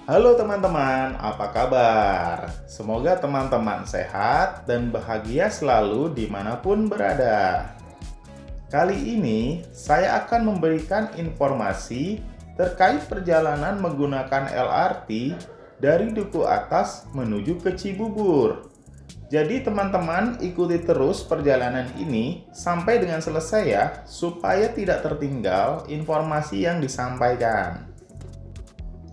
Halo teman-teman, apa kabar? Semoga teman-teman sehat dan bahagia selalu dimanapun berada. Kali ini saya akan memberikan informasi terkait perjalanan menggunakan LRT dari Duku Atas menuju ke Cibubur. Jadi teman-teman ikuti terus perjalanan ini sampai dengan selesai ya, supaya tidak tertinggal informasi yang disampaikan.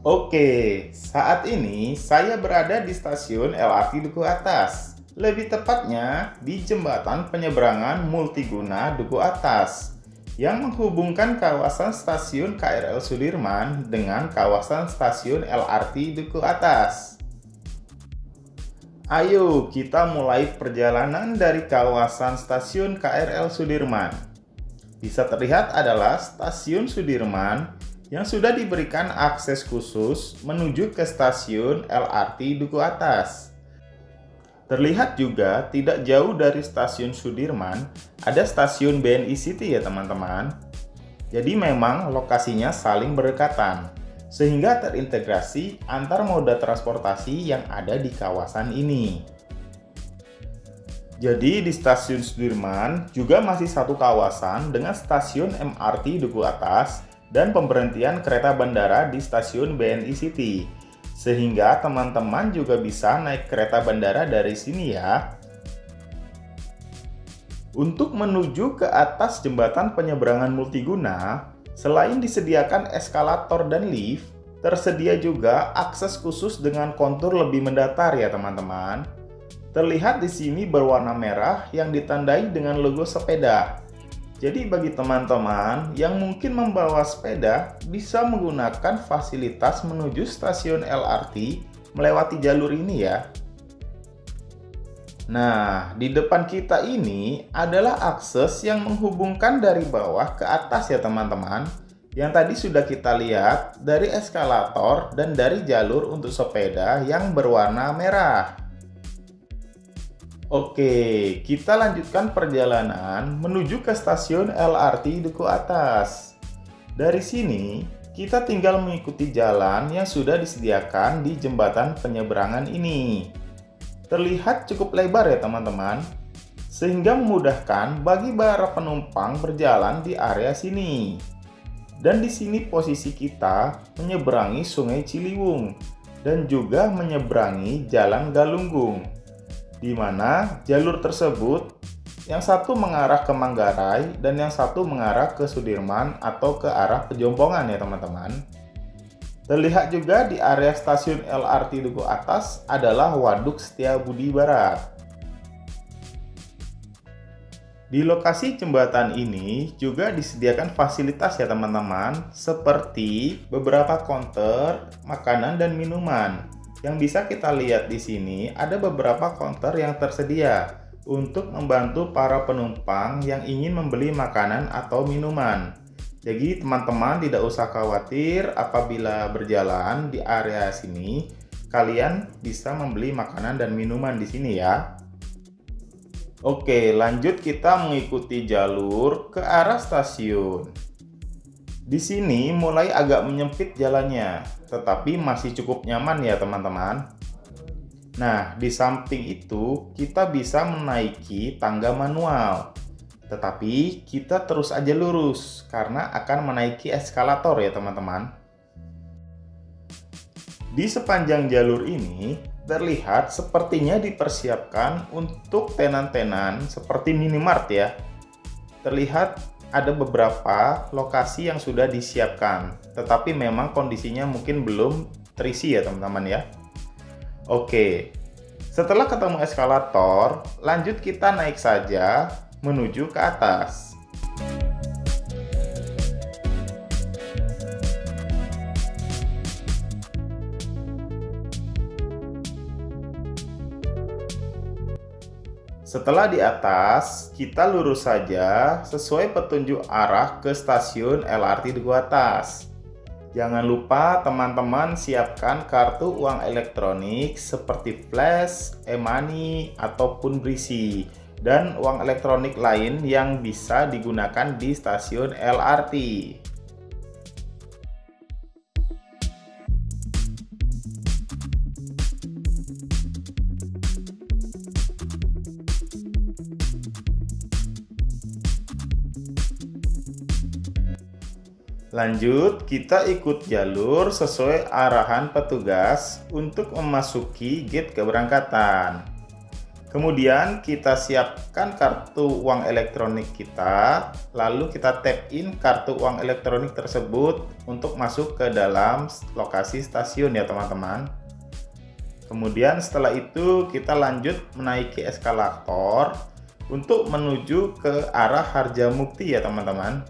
Oke, saat ini saya berada di stasiun LRT Duku Atas. Lebih tepatnya di jembatan penyeberangan multiguna Duku Atas yang menghubungkan kawasan stasiun KRL Sudirman dengan kawasan stasiun LRT Duku Atas. Ayo kita mulai perjalanan dari kawasan stasiun KRL Sudirman. Bisa terlihat adalah stasiun Sudirman yang sudah diberikan akses khusus menuju ke stasiun LRT Duku Atas. Terlihat juga tidak jauh dari stasiun Sudirman ada stasiun BNI City ya teman-teman. Jadi memang lokasinya saling berdekatan, sehingga terintegrasi antar moda transportasi yang ada di kawasan ini. Jadi di stasiun Sudirman juga masih satu kawasan dengan stasiun MRT Duku Atas dan pemberhentian kereta bandara di stasiun BNI City. Sehingga teman-teman juga bisa naik kereta bandara dari sini ya. Untuk menuju ke atas jembatan penyeberangan multiguna, selain disediakan eskalator dan lift, tersedia juga akses khusus dengan kontur lebih mendatar ya teman-teman. Terlihat di sini berwarna merah yang ditandai dengan logo sepeda. Jadi bagi teman-teman yang mungkin membawa sepeda bisa menggunakan fasilitas menuju stasiun LRT melewati jalur ini ya. Nah, di depan kita ini adalah akses yang menghubungkan dari bawah ke atas ya teman-teman. Yang tadi sudah kita lihat dari eskalator dan dari jalur untuk sepeda yang berwarna merah. Oke, kita lanjutkan perjalanan menuju ke stasiun LRT Duku Atas. Dari sini, kita tinggal mengikuti jalan yang sudah disediakan di jembatan penyeberangan ini. Terlihat cukup lebar ya teman-teman, sehingga memudahkan bagi para penumpang berjalan di area sini. Dan di sini posisi kita menyeberangi Sungai Ciliwung dan juga menyeberangi Jalan Galunggung, di mana jalur tersebut yang satu mengarah ke Manggarai dan yang satu mengarah ke Sudirman atau ke arah Pejompongan ya teman-teman. Terlihat juga di area stasiun LRT Duku Atas adalah Waduk Setiabudi Barat. Di lokasi jembatan ini juga disediakan fasilitas ya teman-teman, seperti beberapa counter makanan dan minuman. Yang bisa kita lihat di sini ada beberapa counter yang tersedia untuk membantu para penumpang yang ingin membeli makanan atau minuman. Jadi teman-teman tidak usah khawatir apabila berjalan di area sini, kalian bisa membeli makanan dan minuman di sini ya. Oke, lanjut kita mengikuti jalur ke arah stasiun. Di sini mulai agak menyempit jalannya, tetapi masih cukup nyaman ya teman-teman. Nah, di samping itu kita bisa menaiki tangga manual. Tetapi kita terus aja lurus karena akan menaiki eskalator ya teman-teman. Di sepanjang jalur ini terlihat sepertinya dipersiapkan untuk tenan-tenan seperti minimart ya. Terlihat ada beberapa lokasi yang sudah disiapkan, tetapi memang kondisinya mungkin belum terisi ya teman-teman ya. Oke, setelah ketemu eskalator, lanjut kita naik saja menuju ke atas. Setelah di atas, kita lurus saja sesuai petunjuk arah ke stasiun LRT Duku Atas. Jangan lupa teman-teman siapkan kartu uang elektronik seperti flash, e-money, ataupun Brisi, dan uang elektronik lain yang bisa digunakan di stasiun LRT. Lanjut, kita ikut jalur sesuai arahan petugas untuk memasuki gate keberangkatan. Kemudian kita siapkan kartu uang elektronik kita, lalu kita tap in kartu uang elektronik tersebut untuk masuk ke dalam lokasi stasiun ya teman-teman. Kemudian setelah itu kita lanjut menaiki eskalator untuk menuju ke arah Harjamukti ya teman-teman.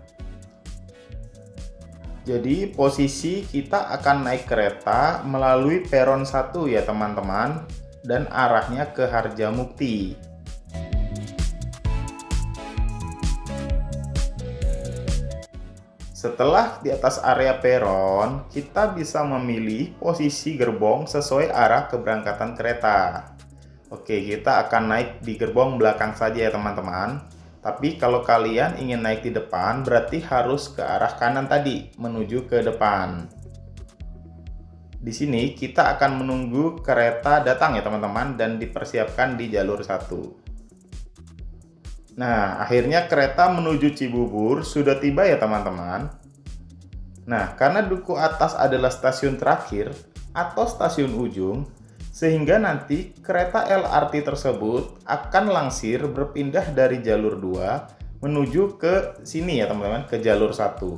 Jadi posisi kita akan naik kereta melalui peron 1 ya teman-teman, dan arahnya ke Harjamukti. Setelah di atas area peron, kita bisa memilih posisi gerbong sesuai arah keberangkatan kereta. Oke, kita akan naik di gerbong belakang saja ya teman-teman. Tapi kalau kalian ingin naik di depan, berarti harus ke arah kanan tadi, menuju ke depan. Di sini kita akan menunggu kereta datang ya teman-teman, dan dipersiapkan di jalur 1. Nah, akhirnya kereta menuju Cibubur sudah tiba ya teman-teman. Nah, karena Duku Atas adalah stasiun terakhir atau stasiun ujung, sehingga nanti kereta LRT tersebut akan langsir berpindah dari jalur 2 menuju ke sini ya teman-teman, ke jalur 1.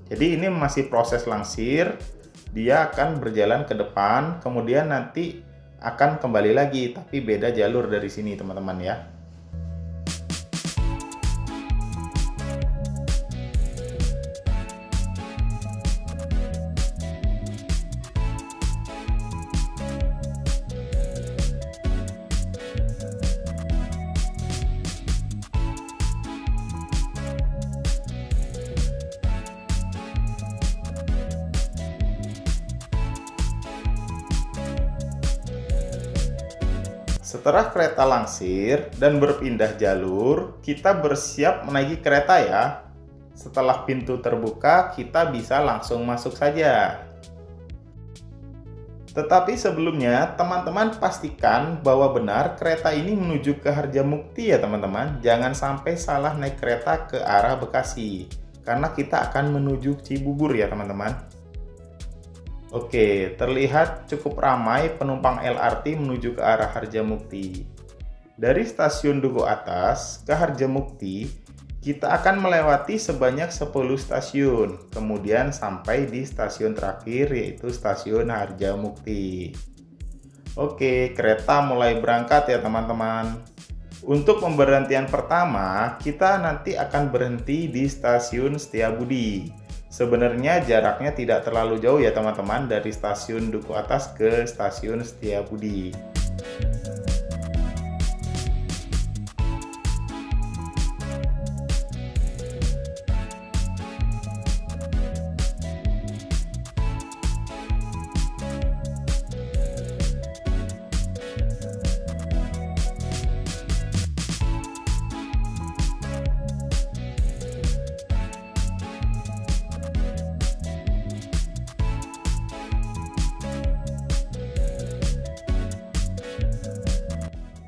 Jadi ini masih proses langsir, dia akan berjalan ke depan, kemudian nanti akan kembali lagi, tapi beda jalur dari sini teman-teman ya. Setelah kereta langsir dan berpindah jalur, kita bersiap menaiki kereta ya. Setelah pintu terbuka, kita bisa langsung masuk saja. Tetapi sebelumnya, teman-teman pastikan bahwa benar kereta ini menuju ke Harjamukti ya teman-teman. Jangan sampai salah naik kereta ke arah Bekasi, karena kita akan menuju Cibubur ya teman-teman. Oke, terlihat cukup ramai penumpang LRT menuju ke arah Harjamukti. Dari stasiun Duku Atas ke Harjamukti, kita akan melewati sebanyak 10 stasiun, kemudian sampai di stasiun terakhir yaitu stasiun Harjamukti. Oke, kereta mulai berangkat ya teman-teman. Untuk pemberhentian pertama, kita nanti akan berhenti di stasiun Setiabudi. Sebenarnya jaraknya tidak terlalu jauh ya teman-teman, dari stasiun Duku Atas ke stasiun Setiabudi.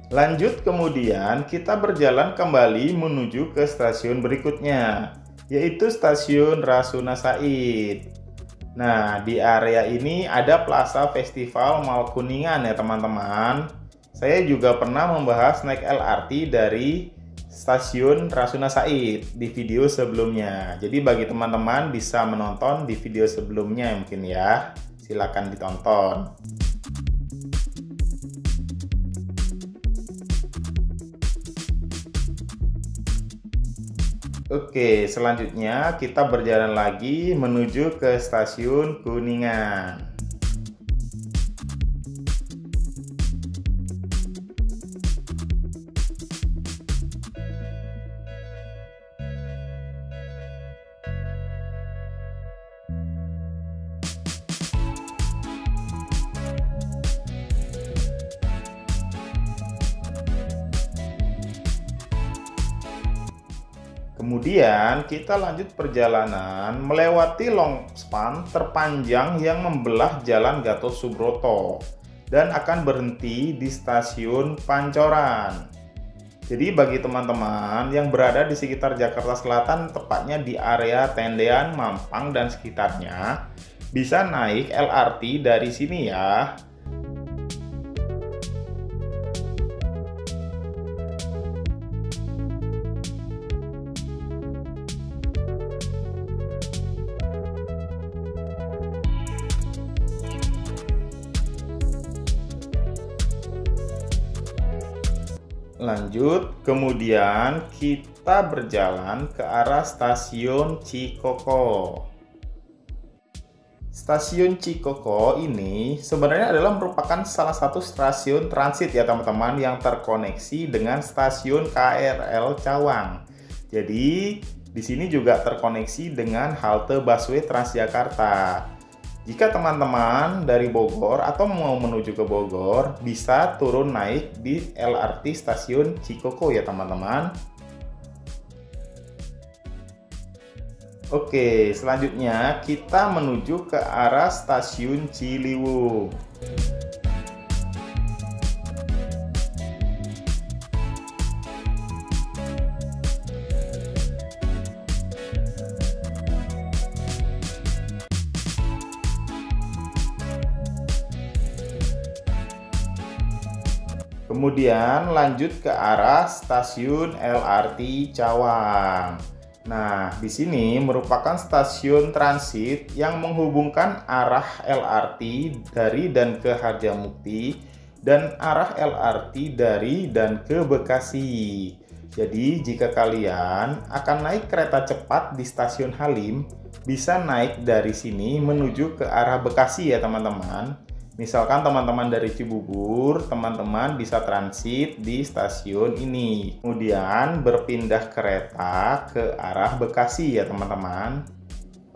Lanjut, kemudian kita berjalan kembali menuju ke stasiun berikutnya, yaitu stasiun Rasuna Said. Nah, di area ini ada Plaza Festival Mall Kuningan ya teman-teman. Saya juga pernah membahas naik LRT dari stasiun Rasuna Said di video sebelumnya. Jadi bagi teman-teman bisa menonton di video sebelumnya mungkin ya. Silakan ditonton. Oke, selanjutnya kita berjalan lagi menuju ke stasiun Kuningan. Kemudian kita lanjut perjalanan melewati longspan terpanjang yang membelah Jalan Gatot Subroto dan akan berhenti di stasiun Pancoran. Jadi bagi teman-teman yang berada di sekitar Jakarta Selatan, tepatnya di area Tendean, Mampang, dan sekitarnya, bisa naik LRT dari sini ya. Lanjut, kemudian kita berjalan ke arah stasiun Cikoko. Stasiun Cikoko ini sebenarnya adalah merupakan salah satu stasiun transit ya teman-teman, yang terkoneksi dengan stasiun KRL Cawang. Jadi di sini juga terkoneksi dengan halte busway Transjakarta. Jika teman-teman dari Bogor atau mau menuju ke Bogor, bisa turun naik di LRT stasiun Cikoko ya teman-teman. Oke, selanjutnya kita menuju ke arah stasiun Ciliwung. Kemudian lanjut ke arah stasiun LRT Cawang. Nah, di sini merupakan stasiun transit yang menghubungkan arah LRT dari dan ke Harjamukti dan arah LRT dari dan ke Bekasi. Jadi, jika kalian akan naik kereta cepat di stasiun Halim, bisa naik dari sini menuju ke arah Bekasi ya teman-teman. Misalkan teman-teman dari Cibubur, teman-teman bisa transit di stasiun ini. Kemudian berpindah kereta ke arah Bekasi ya teman-teman.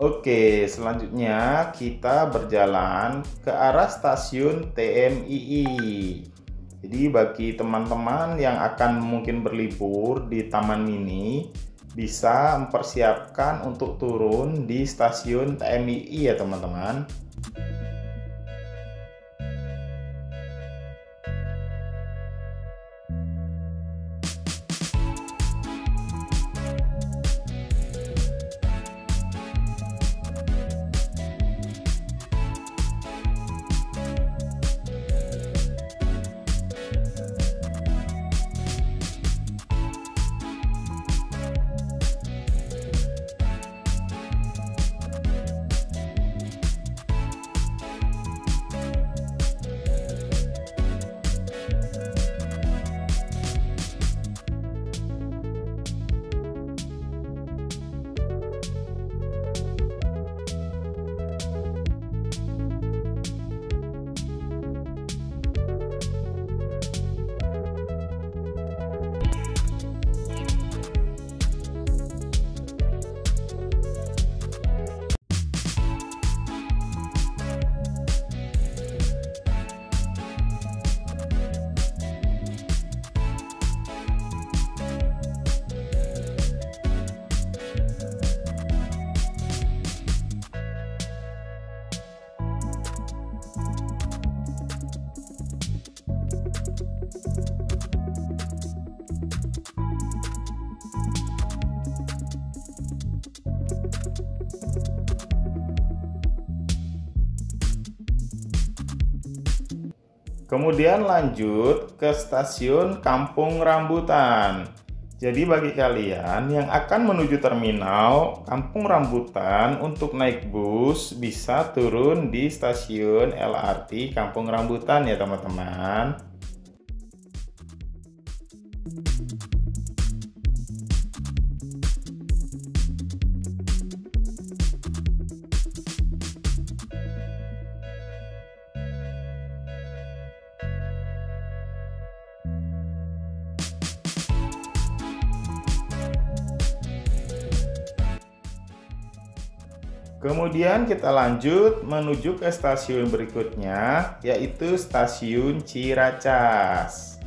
Oke, selanjutnya kita berjalan ke arah stasiun TMII. Jadi bagi teman-teman yang akan mungkin berlibur di Taman Mini, bisa mempersiapkan untuk turun di stasiun TMII ya teman-teman. Kemudian lanjut ke stasiun Kampung Rambutan. Jadi bagi kalian yang akan menuju terminal Kampung Rambutan, untuk naik bus bisa turun di stasiun LRT Kampung Rambutan ya teman-teman. Kemudian kita lanjut menuju ke stasiun berikutnya, yaitu stasiun Ciracas.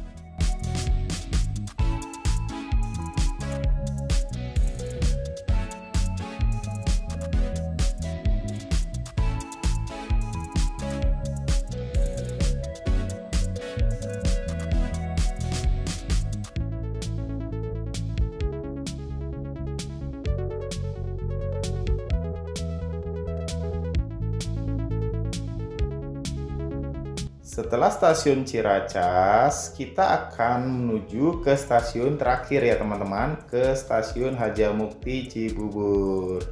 Setelah stasiun Ciracas, kita akan menuju ke stasiun terakhir ya teman-teman, ke stasiun Harjamukti Cibubur.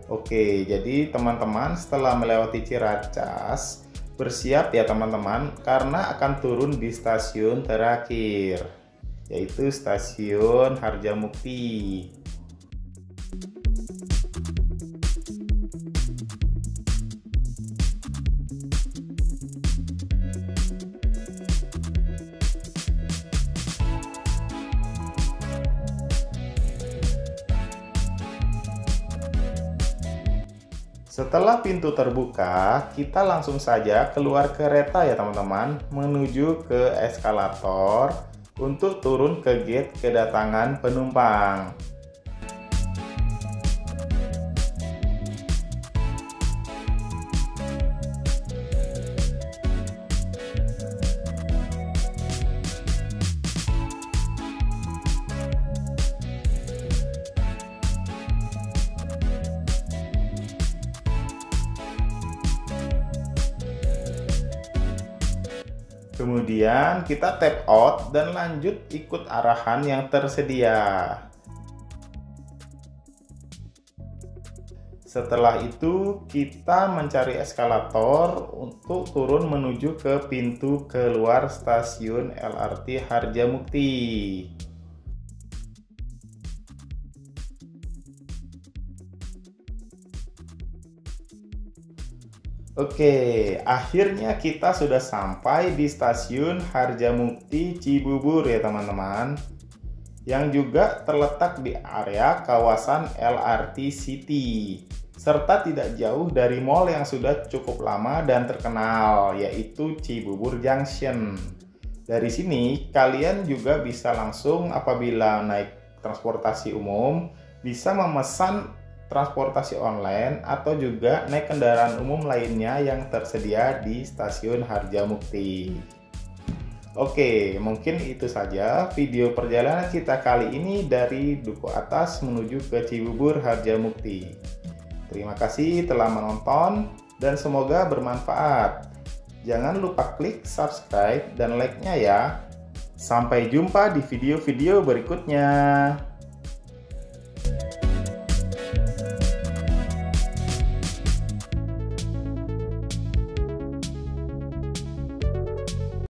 Oke, jadi teman-teman setelah melewati Ciracas, bersiap ya teman-teman, karena akan turun di stasiun terakhir, yaitu stasiun Harjamukti. Setelah pintu terbuka, kita langsung saja keluar kereta ya teman-teman, menuju ke eskalator untuk turun ke gate kedatangan penumpang. Kemudian kita tap out dan lanjut ikut arahan yang tersedia. Setelah itu kita mencari eskalator untuk turun menuju ke pintu keluar stasiun LRT Harjamukti. Oke, akhirnya kita sudah sampai di stasiun Harjamukti Cibubur ya teman-teman, yang juga terletak di area kawasan LRT City, serta tidak jauh dari mall yang sudah cukup lama dan terkenal, yaitu Cibubur Junction. Dari sini kalian juga bisa langsung apabila naik transportasi umum, bisa memesan transportasi online atau juga naik kendaraan umum lainnya yang tersedia di stasiun Harjamukti. Oke, mungkin itu saja video perjalanan kita kali ini dari Duku Atas menuju ke Cibubur Harjamukti. Terima kasih telah menonton dan semoga bermanfaat. Jangan lupa klik subscribe dan like-nya ya. Sampai jumpa di video-video berikutnya.